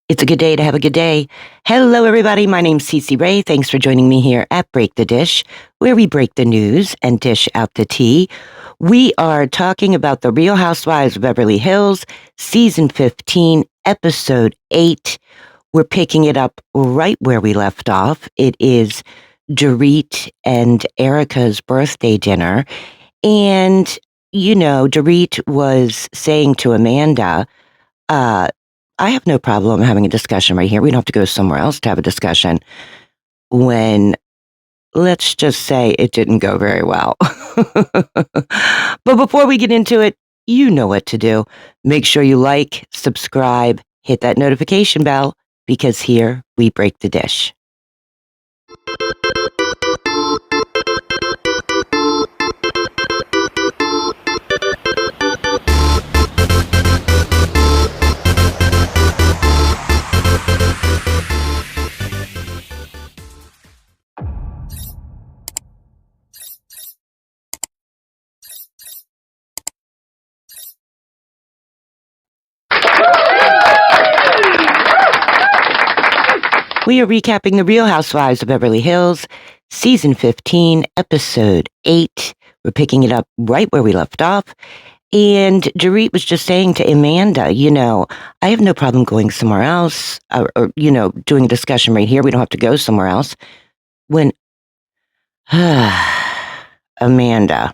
It's a good day to have a good day. Hello, everybody. My name's Cece Ray. Thanks for joining me here at Break the Dish, where we break the news and dish out the tea. We are talking about the Real Housewives of Beverly Hills, Season 15, Episode 8. We're picking it up right where we left off. It is Dorit and Erika's birthday dinner. And, Dorit was saying to Amanda, I have no problem having a discussion right here. We don't have to go somewhere else to have a discussion when, let's just say, it didn't go very well. But before we get into it, you know what to do. Make sure you like, subscribe, hit that notification bell, because here we break the dish. We are recapping the Real Housewives of Beverly Hills, Season 15, Episode 8. We're picking it up right where we left off. And Dorit was just saying to Amanda, I have no problem going somewhere else or doing a discussion right here. We don't have to go somewhere else. When Amanda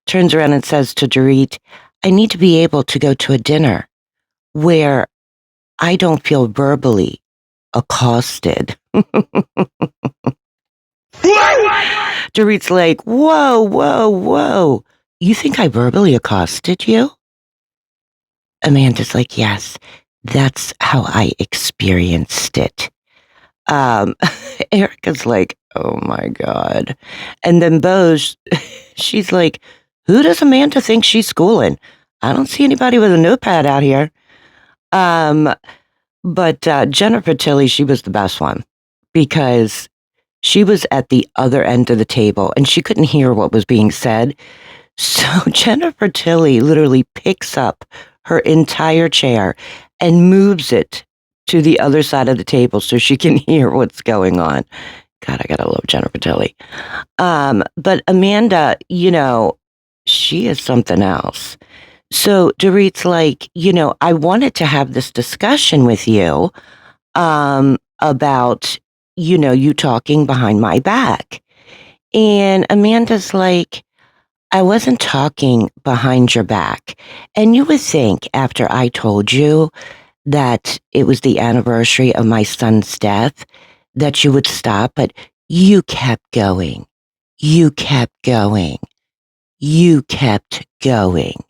turns around and says to Dorit, I need to be able to go to a dinner where I don't feel verbally accosted. Dorit's like, whoa. You think I verbally accosted you? Amanda's like, yes, that's how I experienced it. Erika's like, oh my God. And then Bo's, she's like, who does Amanda think she's schooling? I don't see anybody with a notepad out here. But Jennifer Tilly, she was the best one because she was at the other end of the table and she couldn't hear what was being said. So Jennifer Tilly literally picks up her entire chair and moves it to the other side of the table so she can hear what's going on. God, I gotta love Jennifer Tilly. But Amanda, she is something else. So Dorit's like, I wanted to have this discussion with you about, you talking behind my back. And Amanda's like, I wasn't talking behind your back. And you would think after I told you that it was the anniversary of my son's death that you would stop, but you kept going. You kept going. You kept going.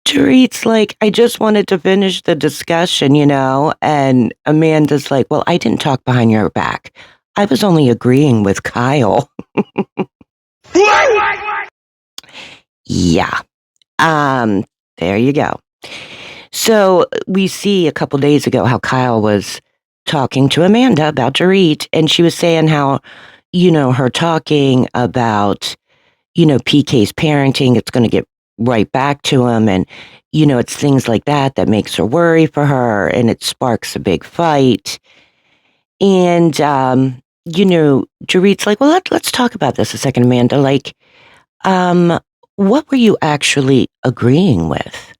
Dorit's like, I just wanted to finish the discussion, and Amanda's like, well, I didn't talk behind your back. I was only agreeing with Kyle. Yeah. There you go. So we see a couple days ago how Kyle was talking to Amanda about Dorit, and she was saying how, her talking about, PK's parenting, it's going to get right back to him. And, it's things like that makes her worry for her and it sparks a big fight. And, Dorit's like, well, let's talk about this a second, Amanda. Like, what were you actually agreeing with?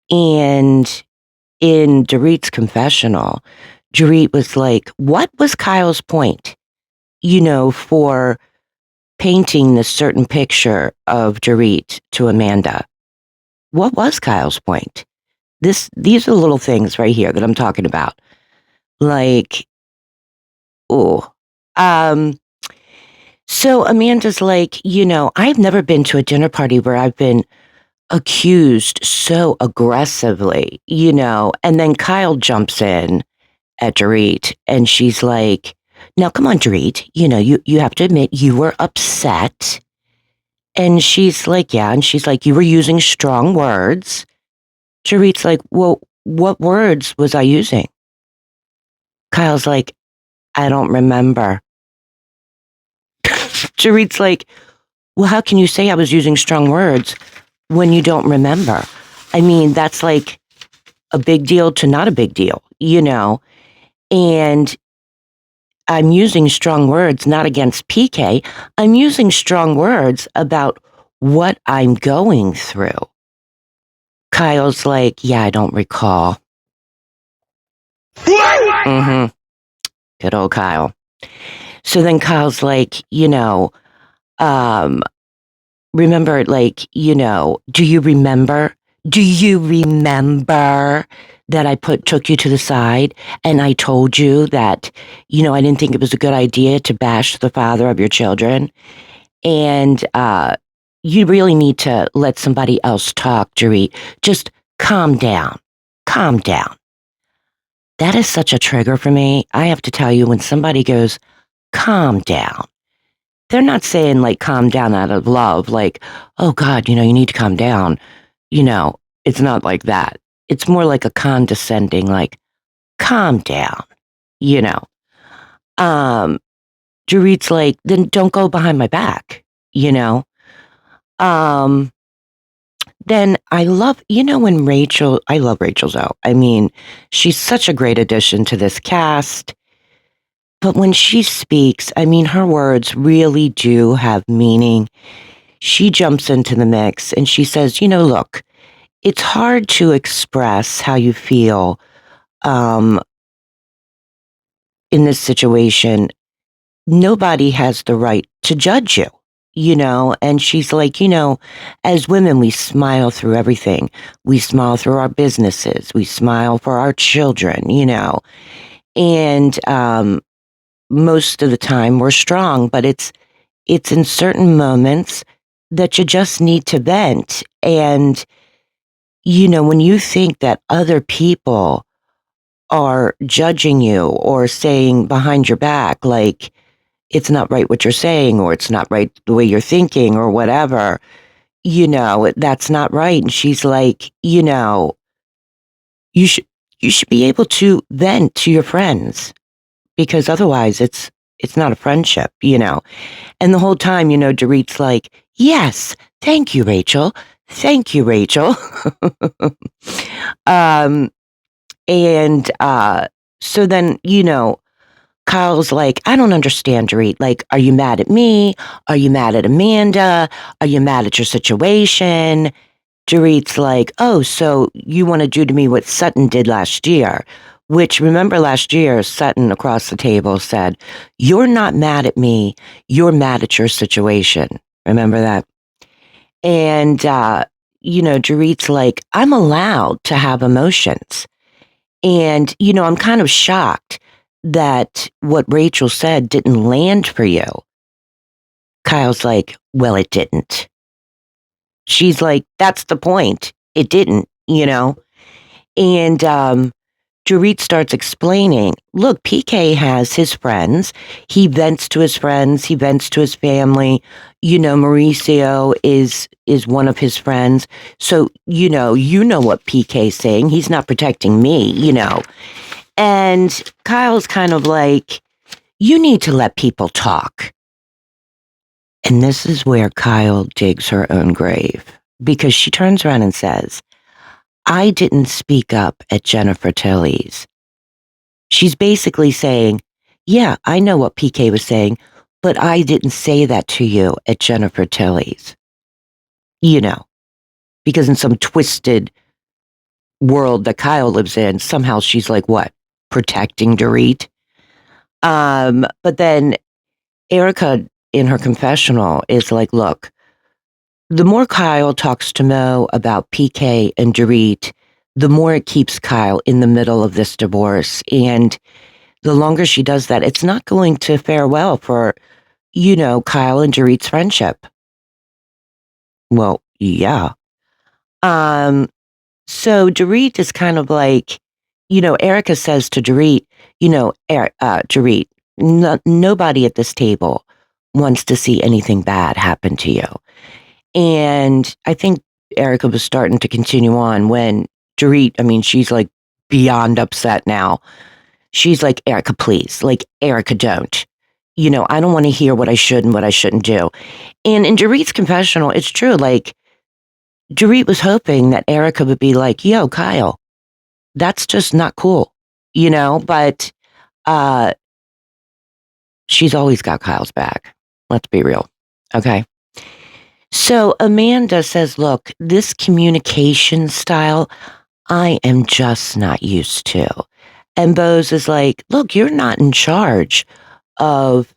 And in Dorit's confessional, Dorit was like, what was Kyle's point, for painting this certain picture of Dorit to Amanda? What was Kyle's point? These are little things right here that I'm talking about. Like, oh, so Amanda's like, I've never been to a dinner party where I've been accused so aggressively, and then Kyle jumps in at Dorit and she's like, now come on, Dorit, you have to admit you were upset. And she's like, yeah. And she's like, you were using strong words. Dorit's like, well, what words was I using? Kyle's like, I don't remember. Dorit's like, well, how can you say I was using strong words when you don't remember? I mean, that's like a big deal to not a big deal, and I'm using strong words not against PK. I'm using strong words about what I'm going through. Kyle's like, yeah, I don't recall. Mm-hmm. Good old Kyle. So then Kyle's like, remember, do you remember? Do you remember that I took you to the side and I told you that, I didn't think it was a good idea to bash the father of your children? And you really need to let somebody else talk, Dorit. Just calm down. Calm down. That is such a trigger for me. I have to tell you, when somebody goes, calm down, they're not saying like calm down out of love, like, oh God, you need to calm down. It's not like that. It's more like a condescending, like, calm down, you know. Dorit's like, then don't go behind my back, you know. Then I love Rachel Zoe. I mean, she's such a great addition to this cast. But when she speaks, I mean, her words really do have meaning. She jumps into the mix and she says, look, it's hard to express how you feel in this situation. Nobody has the right to judge you, and she's like, as women, we smile through everything. We smile through our businesses. We smile for our children, and most of the time we're strong, but it's in certain moments that you just need to vent. And, when you think that other people are judging you or saying behind your back, like, it's not right what you're saying, or it's not right the way you're thinking, or whatever, that's not right. And she's like, you should be able to vent to your friends, because otherwise it's not a friendship, And the whole time, Dorit's like, yes, thank you, Rachel. Thank you, Rachel. So then, Kyle's like, I don't understand, Dorit. Like, are you mad at me? Are you mad at Amanda? Are you mad at your situation? Dorit's like, oh, so you want to do to me what Sutton did last year? Which, remember last year, Sutton across the table said, you're not mad at me. You're mad at your situation. Remember that? And, Dorit's like, I'm allowed to have emotions. And, I'm kind of shocked that what Rachel said didn't land for you. Kyle's like, well, it didn't. She's like, that's the point. It didn't, And Dorit starts explaining, look, PK has his friends. He vents to his friends. He vents to his family. Mauricio is one of his friends. So, you know what PK's saying. He's not protecting me, And Kyle's kind of like, you need to let people talk. And this is where Kyle digs her own grave, because she turns around and says, I didn't speak up at Jennifer Tilly's. She's basically saying, yeah, I know what PK was saying, but I didn't say that to you at Jennifer Tilly's. Because in some twisted world that Kyle lives in, somehow she's like, what? Protecting Dorit? But then Erika, in her confessional, is like, look, the more Kyle talks to Mo about PK and Dorit, the more it keeps Kyle in the middle of this divorce. And the longer she does that, it's not going to fare well for, Kyle and Dorit's friendship. Well, yeah. So Dorit is kind of like, Erika says to Dorit, Dorit, nobody at this table wants to see anything bad happen to you. And I think Erika was starting to continue on when Dorit, I mean, she's like beyond upset now. She's like, Erika, please, like, Erika, don't. I don't want to hear what I should and what I shouldn't do. And in Dorit's confessional, it's true. Like, Dorit was hoping that Erika would be like, yo, Kyle, That's just not cool, but she's always got Kyle's back. Let's be real. Okay. So Amanda says, look, this communication style, I am just not used to. And Bose is like, look, you're not in charge of,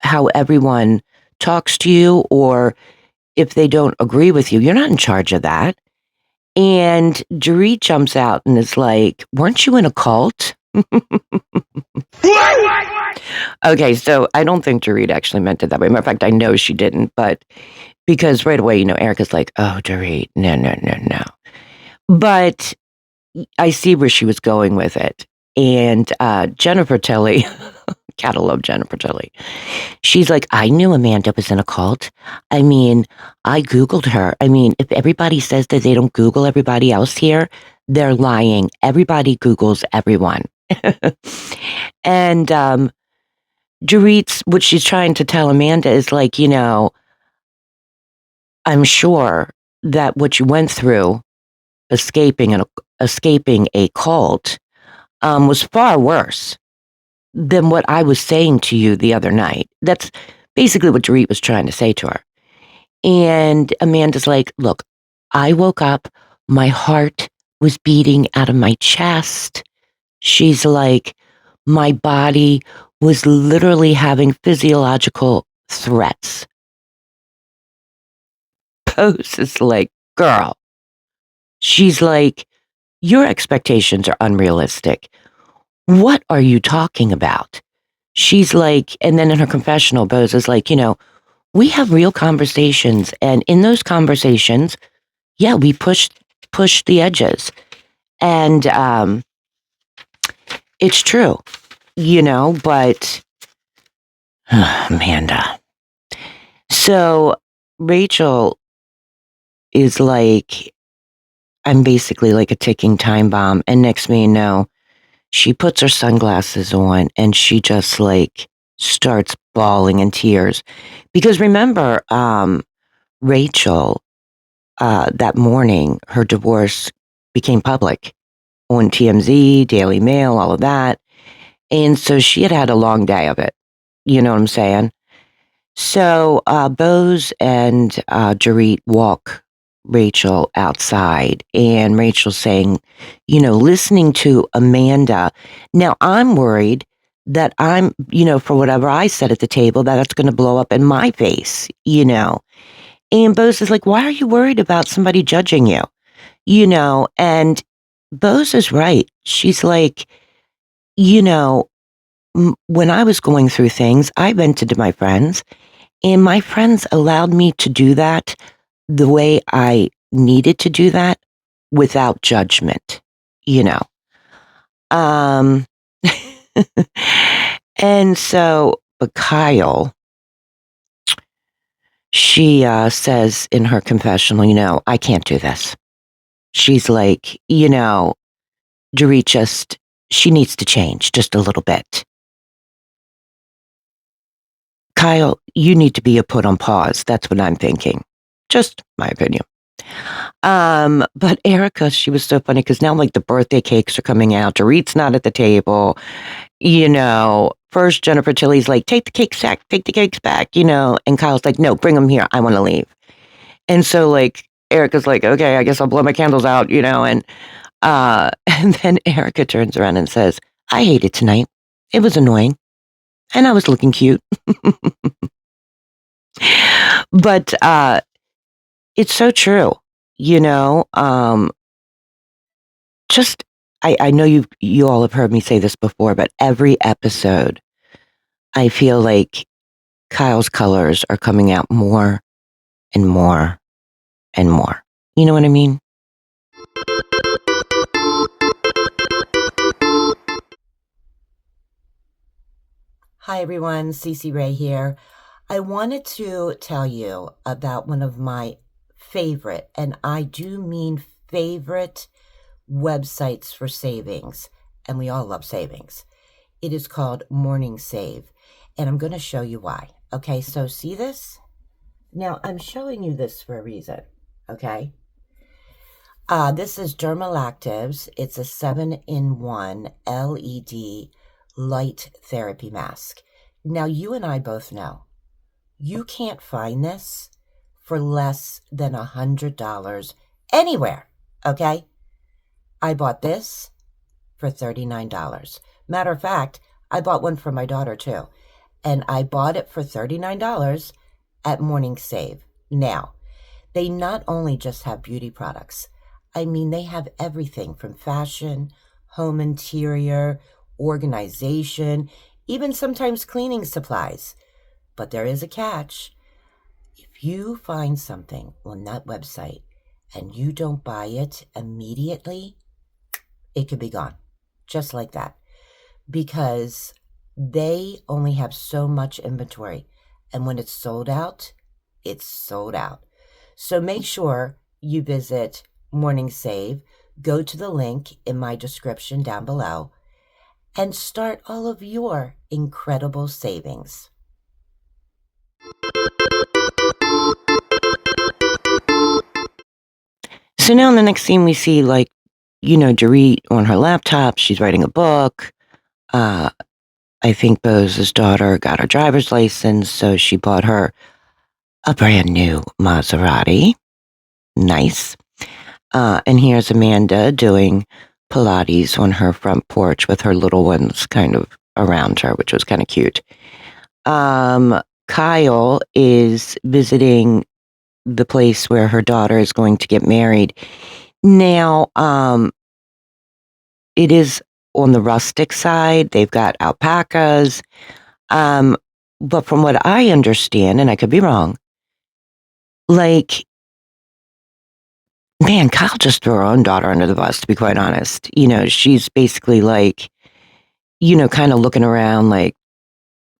how everyone talks to you, or if they don't agree with you, you're not in charge of that. And Dorit jumps out and is like, weren't you in a cult? Okay, so I don't think Dorit actually meant it that way. Matter of fact, I know she didn't, but because right away, Erika's like, oh, Dorit, no. But I see where she was going with it. And Jennifer Tilly, gotta love Jennifer Tilly. She's like, I knew Amanda was in a cult. I mean, I Googled her. I mean, if everybody says that they don't Google everybody else here, they're lying. Everybody Googles everyone. And Dorit's, what she's trying to tell Amanda is like, I'm sure that what you went through escaping a cult was far worse than what I was saying to you the other night. That's basically what Dorit was trying to say to her. And Amanda's like, look, I woke up, my heart was beating out of my chest. She's like, my body was literally having physiological threats. Pose is like, girl. She's like, your expectations are unrealistic. What are you talking about? She's like, and then in her confessional, Bose is like, we have real conversations. And in those conversations, yeah, we push the edges. And it's true, but Amanda. So Rachel is like, I'm basically like a ticking time bomb. And next thing you know, she puts her sunglasses on and she just like starts bawling in tears. Because remember, Rachel, that morning, her divorce became public on TMZ, Daily Mail, all of that. And so she had a long day of it. You know what I'm saying? So Bose and Dorit walk Rachel outside, and Rachel's saying, listening to Amanda. Now, I'm worried that I'm, for whatever I said at the table, that it's going to blow up in my face, And Bose is like, why are you worried about somebody judging you? And Bose is right. She's like, when I was going through things, I vented to my friends, and my friends allowed me to do that the way I needed to do that without judgment, you know. Um, and so, but Kyle, she says in her confessional, I can't do this. She's like, Dorit she needs to change just a little bit. Kyle, you need to be put on pause. That's what I'm thinking. Just my opinion. But Erika, she was so funny because now like the birthday cakes are coming out. Dorit's not at the table. First Jennifer Tilly's like, take the cakes back, and Kyle's like, no, bring them here. I want to leave. And so like Erika's like, okay, I guess I'll blow my candles out, and and then Erika turns around and says, I hate it tonight. It was annoying. And I was looking cute. But it's so true, just I know you all have heard me say this before, but every episode I feel like Kyle's colors are coming out more and more and more. You know what I mean? Hi everyone, Cece Ray here. I wanted to tell you about one of my favorite, and I do mean favorite, websites for savings, and we all love savings. It is called Morning Save, and I'm going to show you why. Okay, so see this? Now, I'm showing you this for a reason, okay? This is Dermalactives. It's a 7-in-1 LED light therapy mask. Now, you and I both know you can't find this for less than $100 anywhere, okay? I bought this for $39. Matter of fact, I bought one for my daughter too, and I bought it for $39 at Morning Save. Now, they not only just have beauty products, I mean, they have everything from fashion, home interior, organization, even sometimes cleaning supplies. But there is a catch. If you find something on that website and you don't buy it immediately, it could be gone. Just like that. Because they only have so much inventory. And when it's sold out, it's sold out. So make sure you visit Morning Save, go to the link in my description down below, and start all of your incredible savings. So now in the next scene, we see, like, Dorit on her laptop. She's writing a book. I think Bose's daughter got her driver's license, so she bought her a brand new Maserati. Nice. And here's Amanda doing Pilates on her front porch with her little ones kind of around her, which was kind of cute. Kyle is visiting the place where her daughter is going to get married. Now, it is on the rustic side. They've got alpacas. But from what I understand, and I could be wrong, like, man, Kyle just threw her own daughter under the bus, to be quite honest. She's basically like, kind of looking around like,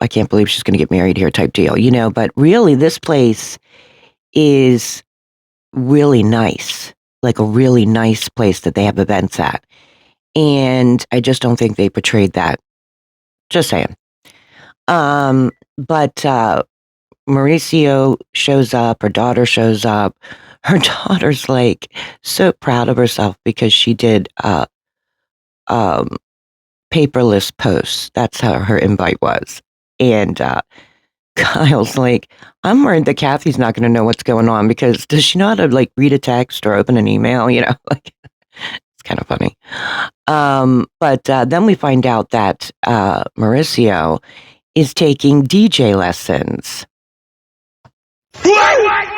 I can't believe she's going to get married here type deal, but really this place is really nice, like a really nice place that they have events at. And I just don't think they portrayed that. Just saying. But Mauricio shows up, her daughter shows up. Her daughter's like so proud of herself because she did paperless posts. That's how her invite was. And Kyle's like, I'm worried that Kathy's not going to know what's going on because does she know how to like read a text or open an email? Like it's kind of funny. But then we find out that Mauricio is taking DJ lessons.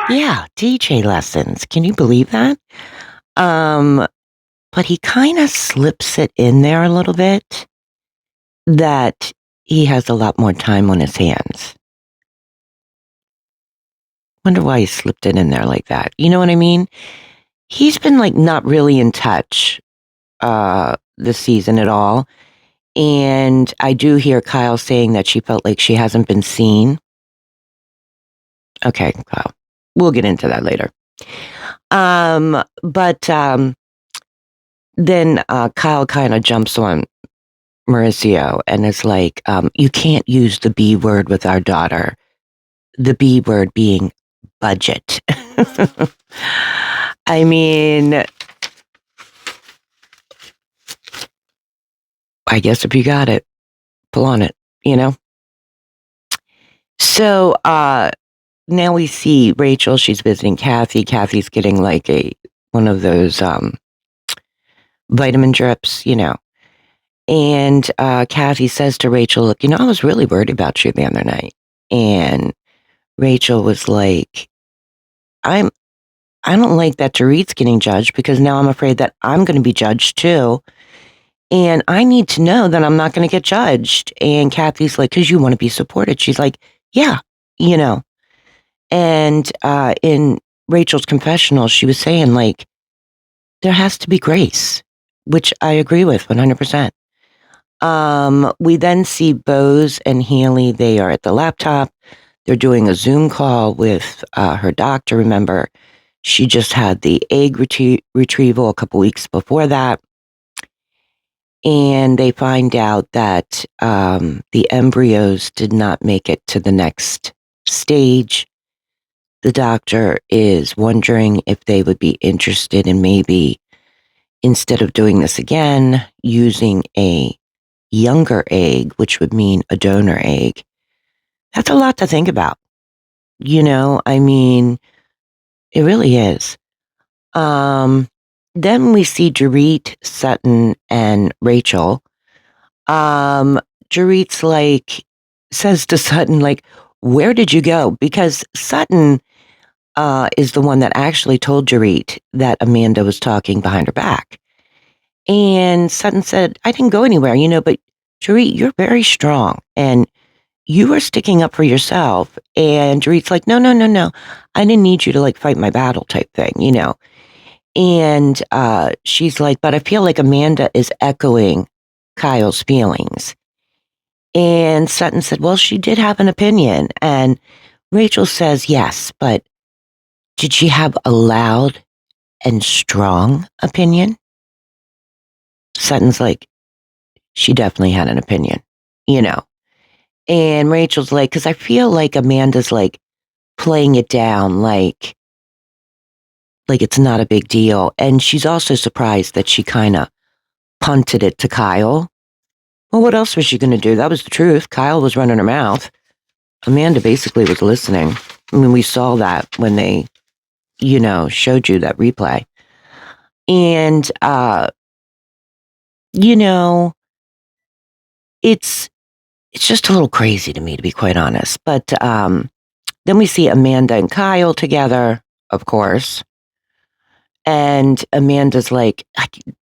Yeah, DJ lessons. Can you believe that? But he kind of slips it in there a little bit that he has a lot more time on his hands. Wonder why he slipped it in there like that. You know what I mean? He's been like not really in touch this season at all. And I do hear Kyle saying that she felt like she hasn't been seen. Okay, Kyle. We'll get into that later. But then Kyle kind of jumps on Mauricio and is like, you can't use the B word with our daughter. The B word being budget. I mean, I guess if you got it, pull on it, So now we see Rachel. She's visiting Kathy. Kathy's getting like one of those vitamin drips, And Kathy says to Rachel, look, I was really worried about you the other night. And Rachel was like, I don't like that Dorit's getting judged because now I'm afraid that I'm going to be judged too. And I need to know that I'm not going to get judged. And Kathy's like, because you want to be supported. She's like, yeah, And in Rachel's confessional, she was saying, like, there has to be grace, which I agree with 100%. We then see Bose and Healy. They are at the laptop. They're doing a Zoom call with her doctor. Remember, she just had the egg retrieval a couple weeks before that. And they find out that the embryos did not make it to the next stage. The doctor is wondering if they would be interested in maybe instead of doing this again, using a younger egg, which would mean a donor egg. That's a lot to think about. I mean, it really is. Then we see Dorit, Sutton, and Rachel. Dorit's says to Sutton, where did you go? Because Sutton is the one that actually told Dorit that Amanda was talking behind her back. And Sutton said, I didn't go anywhere, but Dorit, you're very strong and you were sticking up for yourself. And Dorit's like, no, no, no, no. I didn't need you to fight my battle type thing, And she's like, but I feel like Amanda is echoing Kyle's feelings. And Sutton said, well, she did have an opinion. And Rachel says, yes, but did she have a loud and strong opinion? Sutton's like, she definitely had an opinion, And Rachel's like, because I feel like Amanda's playing it down like it's not a big deal. And she's also surprised that she kind of punted it to Kyle. Well, what else was she going to do? That was the truth. Kyle was running her mouth. Amanda basically was listening. I mean, we saw that when they, showed you that replay. And, it's just a little crazy to me, to be quite honest. But then we see Amanda and Kyle together, of course. And Amanda's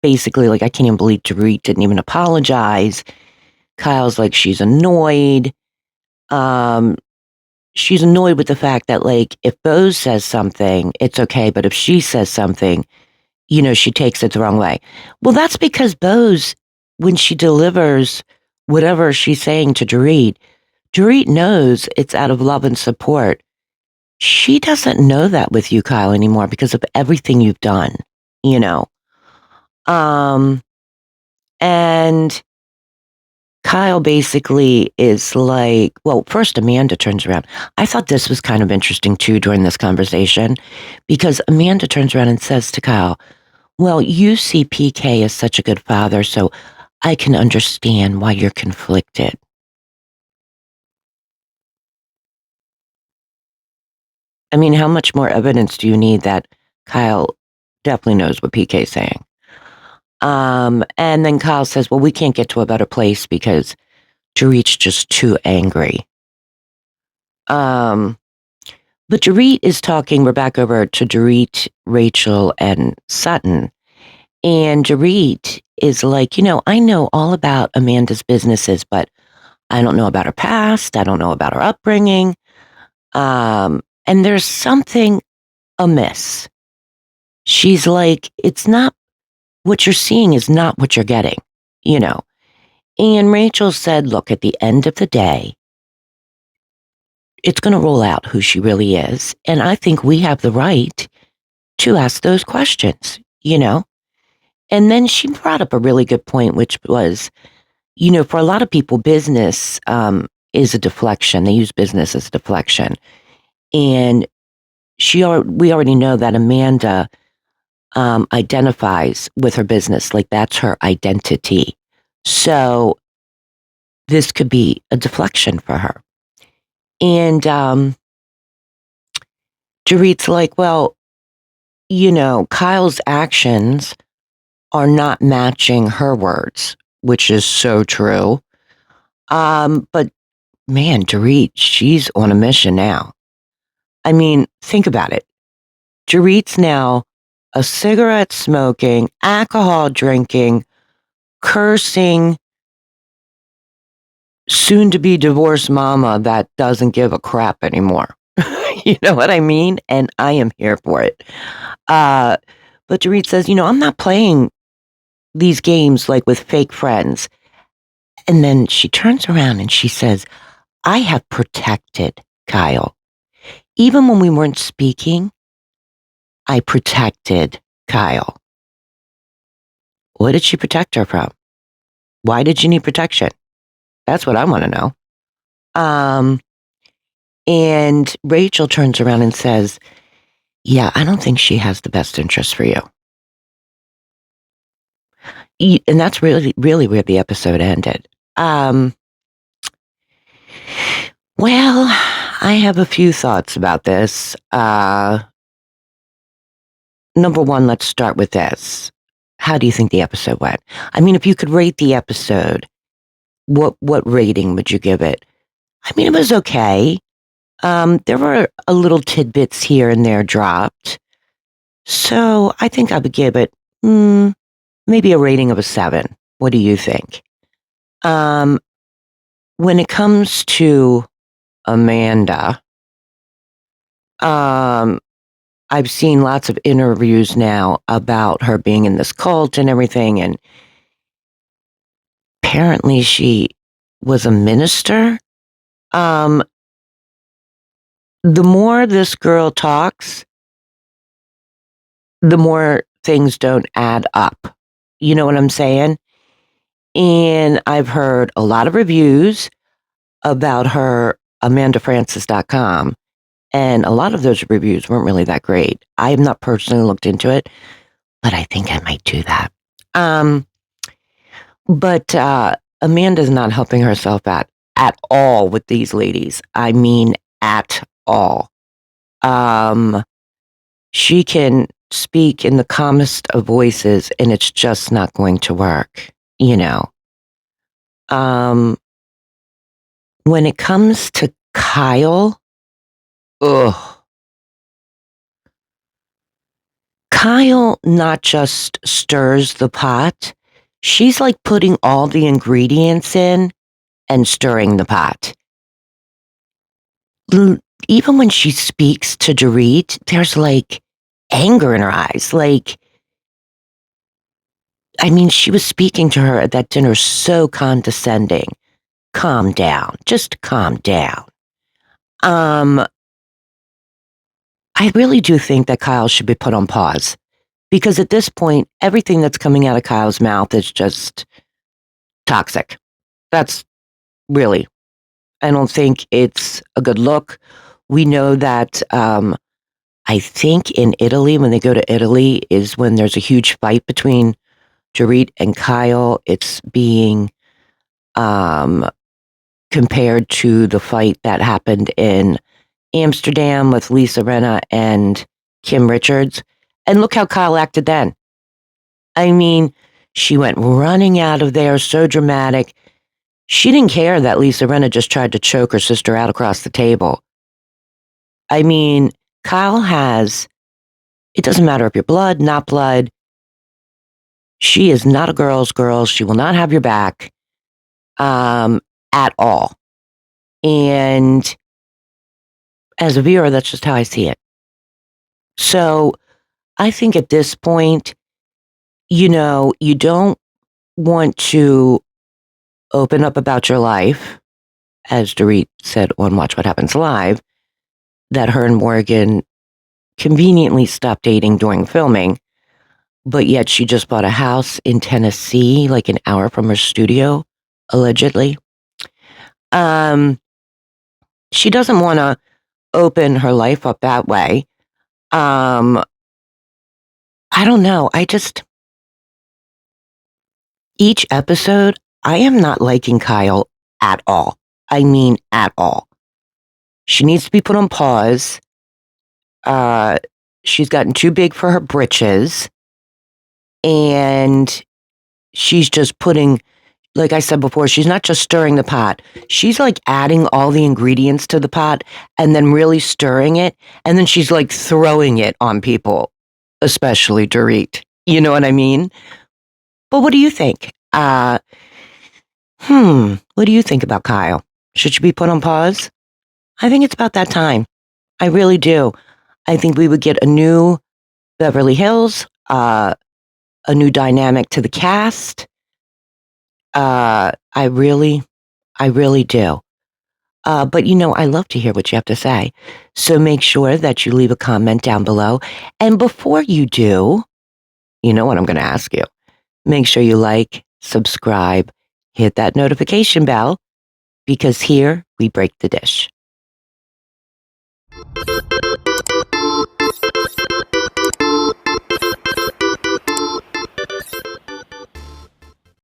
basically I can't even believe Dorit didn't even apologize. Kyle's she's annoyed. She's annoyed with the fact that if Bose says something, it's okay. But if she says something, she takes it the wrong way. Well, that's because Bose, when she delivers whatever she's saying to Dorit, Dorit knows it's out of love and support. She doesn't know that with you, Kyle, anymore because of everything you've done, And Kyle basically is well, first Amanda turns around. I thought this was kind of interesting too during this conversation because Amanda turns around and says to Kyle, well, you see PK as such a good father, so I can understand why you're conflicted. I mean, how much more evidence do you need that Kyle definitely knows what PK's saying? And then Kyle says, well, we can't get to a better place because Dorit's just too angry. But Dorit is talking, we're back over to Dorit, Rachel, and Sutton. And Dorit is I know all about Amanda's businesses, but I don't know about her past. I don't know about her upbringing. And there's something amiss. She's it's not what you're seeing is not what you're getting, And Rachel said, look, at the end of the day, it's going to roll out who she really is. And I think we have the right to ask those questions, And then she brought up a really good point, which was, for a lot of people, business is a deflection. They use business as a deflection. And we already know that Amanda identifies with her business. That's her identity. So this could be a deflection for her. And Dorit's well, Kyle's actions are not matching her words, which is so true. But man, Dorit, she's on a mission now. I mean, think about it. Dorit's now a cigarette smoking, alcohol drinking, cursing, soon to be divorced mama that doesn't give a crap anymore. You know what I mean? And I am here for it. But Dorit says, I'm not playing these games with fake friends. And then she turns around and she says, I have protected Kyle. Even when we weren't speaking, I protected Kyle. What did she protect her from? Why did you need protection? That's what I want to know. And Rachel turns around and says, yeah, I don't think she has the best interest for you. And that's really, really where the episode ended. Well, I have a few thoughts about this. Number one, let's start with this. How do you think the episode went? I mean, if you could rate the episode, what rating would you give it? I mean, it was okay. There were a little tidbits here and there dropped. So I think I would give it maybe a rating of a 7. What do you think? When it comes to Amanda, I've seen lots of interviews now about her being in this cult and everything, and apparently she was a minister. The more this girl talks, the more things don't add up. You know what I'm saying? And I've heard a lot of reviews about her, AmandaFrancis.com, and a lot of those reviews weren't really that great. I have not personally looked into it, but I think I might do that. But Amanda's not helping herself out at all with these ladies. I mean, at all. She can speak in the calmest of voices, and it's just not going to work, you know. When it comes to Kyle, Kyle not just stirs the pot, she's like putting all the ingredients in and stirring the pot. Even when she speaks to Dorit, there's like anger in her eyes. Like, I mean, she was speaking to her at that dinner so condescending. Calm down. Just calm down. I really do think that Kyle should be put on pause, because at this point, everything that's coming out of Kyle's mouth is just toxic. That's really, I don't think it's a good look. We know that, I think in Italy, when they go to Italy, is when there's a huge fight between Dorit and Kyle. It's being compared to the fight that happened in Amsterdam with Lisa Rinna and Kim Richards. And look how Kyle acted then. I mean, she went running out of there, so dramatic. She didn't care that Lisa Rinna just tried to choke her sister out across the table. I mean, Kyle has, it doesn't matter if you're blood, not blood. She is not a girl's girl. She will not have your back at all. And as a viewer, that's just how I see it. So I think at this point, you know, you don't want to open up about your life, as Dorit said on Watch What Happens Live, that her and Morgan conveniently stopped dating during filming, but yet she just bought a house in Tennessee, like an hour from her studio, allegedly. She doesn't want to open her life up that way. I don't know. Each episode, I am not liking Kyle at all. I mean, at all. She needs to be put on pause. She's gotten too big for her britches. And she's just putting, like I said before, she's not just stirring the pot. She's like adding all the ingredients to the pot and then really stirring it. And then she's like throwing it on people, especially Dorit. You know what I mean? But what do you think? What do you think about Kyle? Should she be put on pause? I think it's about that time. I really do. I think we would get a new Beverly Hills, a new dynamic to the cast. I really do. But you know, I love to hear what you have to say. So make sure that you leave a comment down below. And before you do, you know what I'm going to ask you. Make sure you like, subscribe, hit that notification bell, because here we break the dish.